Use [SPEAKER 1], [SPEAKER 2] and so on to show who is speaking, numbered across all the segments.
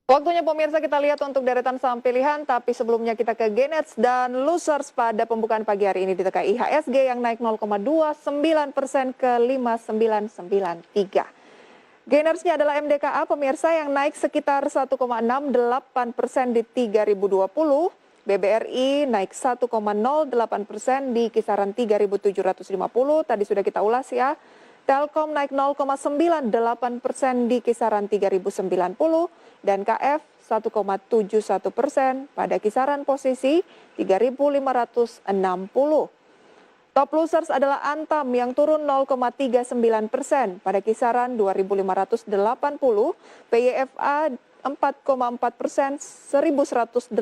[SPEAKER 1] Waktunya pemirsa kita lihat untuk deretan saham pilihan, tapi sebelumnya kita ke Genets dan Losers pada pembukaan pagi hari ini ditekan IHSG yang naik 0,29% ke 5993. Gainersnya adalah MDKA pemirsa yang naik sekitar 1,68% di 3020. BBRI naik 1,08% di kisaran 3.750, tadi sudah kita ulas ya. Telkom naik 0,98% di kisaran 3.090 dan KF 1,71% pada kisaran posisi 3.560. Top losers adalah Antam yang turun 0,39% pada kisaran 2.580, PYFA 4,4% 1.185,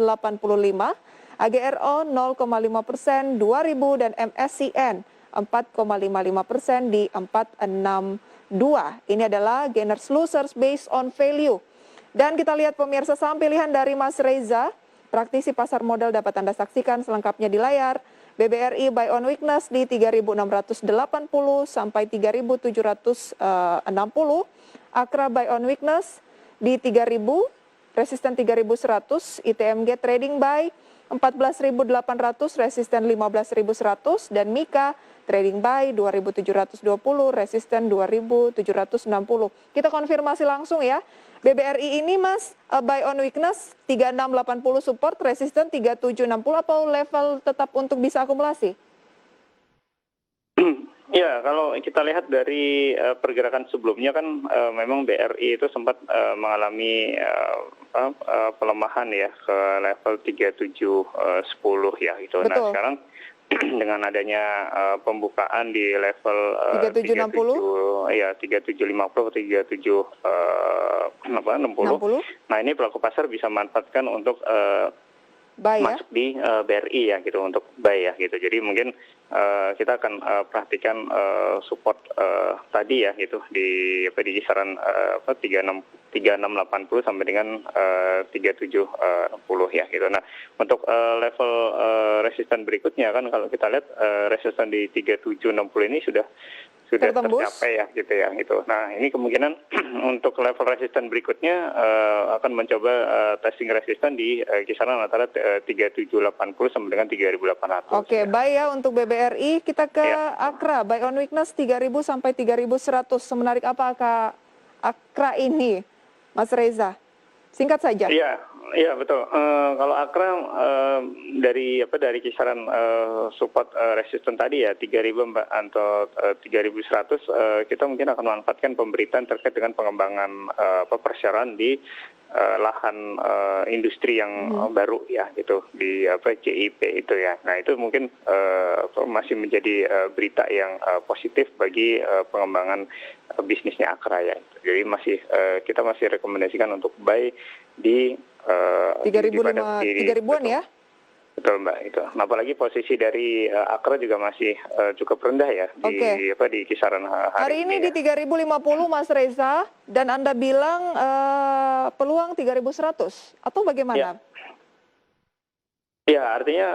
[SPEAKER 1] AGRO 0,5% 2.000 dan MSCN 4,55% di 462. Ini adalah gainers losers based on value. Dan kita lihat pemirsa saham pilihan dari Mas Reza, praktisi pasar modal dapat Anda saksikan selengkapnya di layar. BBRI buy on weakness di 3.680 sampai 3.760. Akra buy on weakness di 3.000, resisten 3.100, ITMG trading buy 14.800, resisten 15.100, dan Mika trading buy 2.720, resisten 2.760. Kita konfirmasi langsung ya. BBRI ini Mas, buy on weakness 3680 support, resisten 3760, apa level tetap untuk bisa akumulasi?
[SPEAKER 2] Ya, kalau kita lihat dari pergerakan sebelumnya kan memang BRI itu sempat mengalami pelemahan ya ke level 3710 ya gitu.
[SPEAKER 1] Betul.
[SPEAKER 2] Nah sekarang dengan adanya pembukaan di level
[SPEAKER 1] 3760,
[SPEAKER 2] ya 3750 3760. Nah ini pelaku pasar bisa manfaatkan untuk masuk di BRI ya gitu, untuk buy ya gitu. Jadi mungkin kita akan perhatikan support tadi ya gitu di kisaran 3680 sampai dengan 3760 ya gitu. Nah untuk level resisten berikutnya kan kalau kita lihat resisten di 3760 ini sudah tercapai ya gitu. Nah ini kemungkinan untuk level resisten berikutnya akan mencoba testing resisten di kisaran antara 3780 sampai dengan 3800.
[SPEAKER 1] Oke, buy ya untuk BBRI. Kita ke Akra, buy on weakness 3000 sampai 3100. Semenarik apa Akra ini, Mas Reza? Singkat saja.
[SPEAKER 2] Iya betul. Kalau Akra dari kisaran support resisten tadi ya 3.000 atau 3.100, kita mungkin akan memanfaatkan pemberitaan terkait dengan pengembangan perseroan di lahan industri yang baru ya gitu di JIP itu ya. Nah itu mungkin masih menjadi berita yang positif bagi pengembangan bisnisnya Akra ya. Jadi kita masih rekomendasikan untuk buy di
[SPEAKER 1] 3.000-an ya?
[SPEAKER 2] Betul Mbak itu. Nah, apalagi posisi dari Akra juga masih cukup rendah ya di kisaran hari
[SPEAKER 1] ini di 3.050 Mas Reza, dan Anda bilang peluang 3.100 atau bagaimana?
[SPEAKER 2] Ya, artinya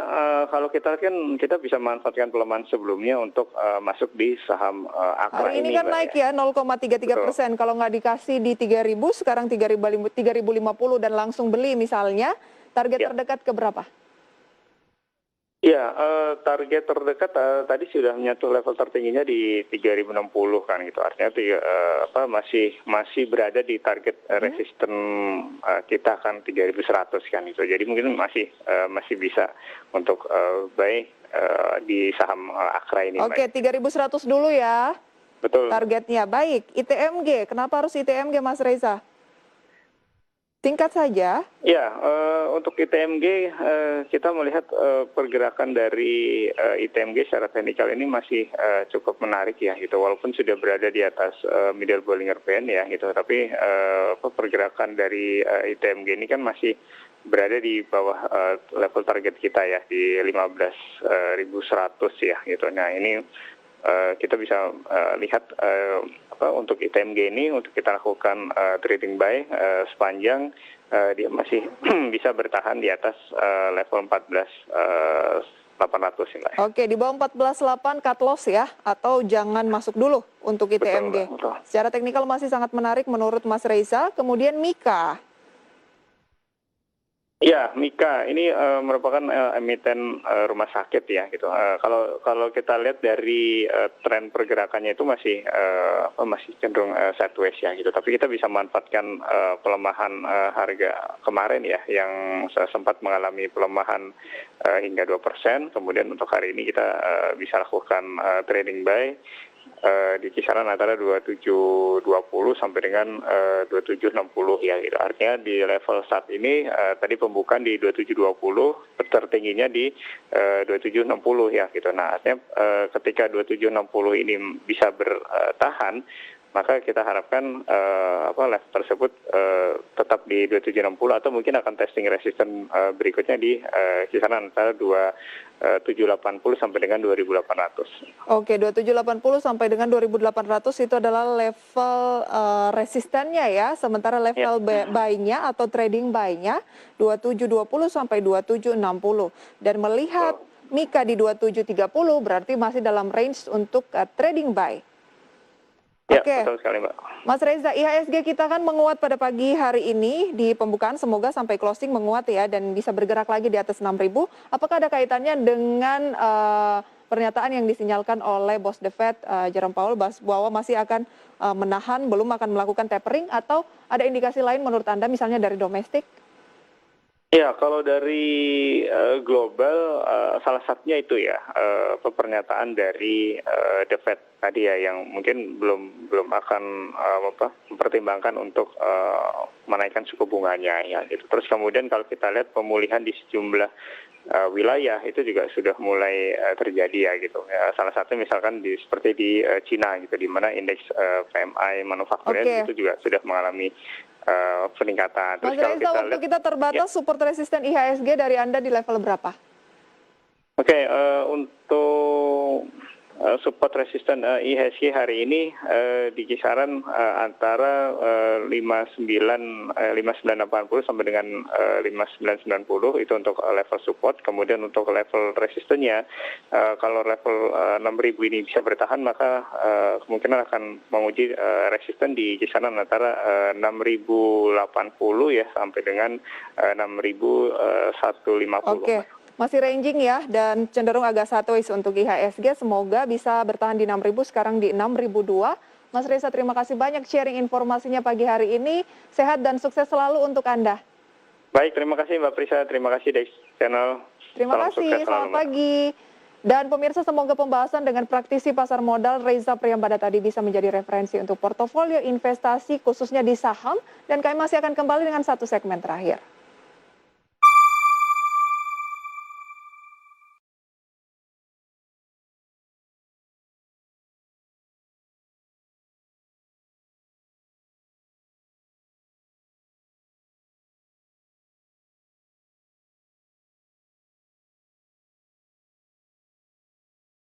[SPEAKER 2] kalau kita bisa memanfaatkan pelemahan sebelumnya untuk masuk di saham Akra
[SPEAKER 1] hari ini kan naik ya 0,33%. Kalau nggak dikasih di 3.000, sekarang 3.050 dan langsung beli misalnya, target terdekat ke berapa?
[SPEAKER 2] Ya, target terdekat tadi sudah menyentuh level tertingginya di 3.060 kan gitu. Artinya masih berada di target resisten kita kan 3.100 kan itu. Jadi mungkin masih bisa untuk buy di saham Akra ini.
[SPEAKER 1] Oke, 3.100 dulu ya.
[SPEAKER 2] Betul.
[SPEAKER 1] Targetnya. Baik, ITMG. Kenapa harus ITMG Mas Reza? Singkat saja.
[SPEAKER 2] Ya, untuk ITMG kita melihat pergerakan dari ITMG secara teknikal ini masih cukup menarik ya gitu. Walaupun sudah berada di atas middle Bollinger Band ya gitu, tapi pergerakan dari ITMG ini kan masih berada di bawah level target kita ya di 15.100 ya gitu. Nah ini kita bisa lihat untuk ITMG ini untuk kita lakukan trading buy sepanjang dia masih bisa bertahan di atas level 14.800 ya.
[SPEAKER 1] Oke, di bawah 14.800 cut loss ya, atau jangan masuk dulu untuk ITMG.
[SPEAKER 2] Betul.
[SPEAKER 1] Secara teknikal masih sangat menarik menurut Mas Reza. Kemudian Mika.
[SPEAKER 2] Ya, Mika ini merupakan emiten rumah sakit ya gitu. Kalau kita lihat dari tren pergerakannya itu masih cenderung sideways ya gitu. Tapi kita bisa manfaatkan pelemahan harga kemarin ya, yang sempat mengalami pelemahan hingga 2%. Kemudian untuk hari ini kita bisa lakukan trading buy di kisaran antara 2720 sampai dengan 2760 ya gitu. Artinya di level saat ini tadi pembukaan di 2720, tertingginya di 2760 ya gitu. Nah, artinya ketika 2760 ini bisa bertahan, maka kita harapkan level tersebut tetap di 2760 atau mungkin akan testing resisten berikutnya di kisaran antara 2780 sampai dengan 2800.
[SPEAKER 1] Oke, 2780 sampai dengan 2800 itu adalah level resistennya ya, sementara level buy-nya atau trading buy-nya 2720 sampai 2760. Dan melihat Mika di 2730 berarti masih dalam range untuk trading buy.
[SPEAKER 2] Ya,
[SPEAKER 1] Oke,
[SPEAKER 2] betul sekali, Mbak.
[SPEAKER 1] Mas Reza, IHSG kita kan menguat pada pagi hari ini di pembukaan, semoga sampai closing menguat ya dan bisa bergerak lagi di atas 6.000. Apakah ada kaitannya dengan pernyataan yang disinyalkan oleh Bos The Fed Jerome Powell bahwa masih akan menahan, belum akan melakukan tapering, atau ada indikasi lain menurut Anda misalnya dari domestik?
[SPEAKER 2] Ya, kalau dari global, salah satunya itu ya pernyataan dari The Fed tadi ya, yang mungkin belum akan mempertimbangkan untuk menaikkan suku bunganya ya gitu. Terus kemudian kalau kita lihat pemulihan di sejumlah wilayah itu juga sudah mulai terjadi ya gitu. Ya, salah satu misalkan seperti di Cina gitu, di mana indeks PMI manufakturnya itu juga sudah mengalami peningkatan.
[SPEAKER 1] Mas Reza, waktu kita terbatas, support resisten IHSG dari Anda di level berapa?
[SPEAKER 2] Oke, untuk support resisten IHSG hari ini di kisaran antara 5980 sampai dengan 5990 itu untuk level support. Kemudian untuk level resistennya, kalau level 6000 ini bisa bertahan, maka kemungkinan akan menguji resisten di kisaran antara 6080 ya sampai dengan 6150.
[SPEAKER 1] Oke. Masih ranging ya, dan cenderung agak sideways untuk IHSG. Semoga bisa bertahan di 6.000, sekarang di 6.002. Mas Reza, terima kasih banyak sharing informasinya pagi hari ini. Sehat dan sukses selalu untuk Anda.
[SPEAKER 2] Baik, terima kasih Mbak Prisa. Terima kasih Dex Channel.
[SPEAKER 1] Terima kasih, selamat pagi. Dan pemirsa, semoga pembahasan dengan praktisi pasar modal Reza Priyambada tadi bisa menjadi referensi untuk portofolio investasi khususnya di saham. Dan kami masih akan kembali dengan satu segmen terakhir.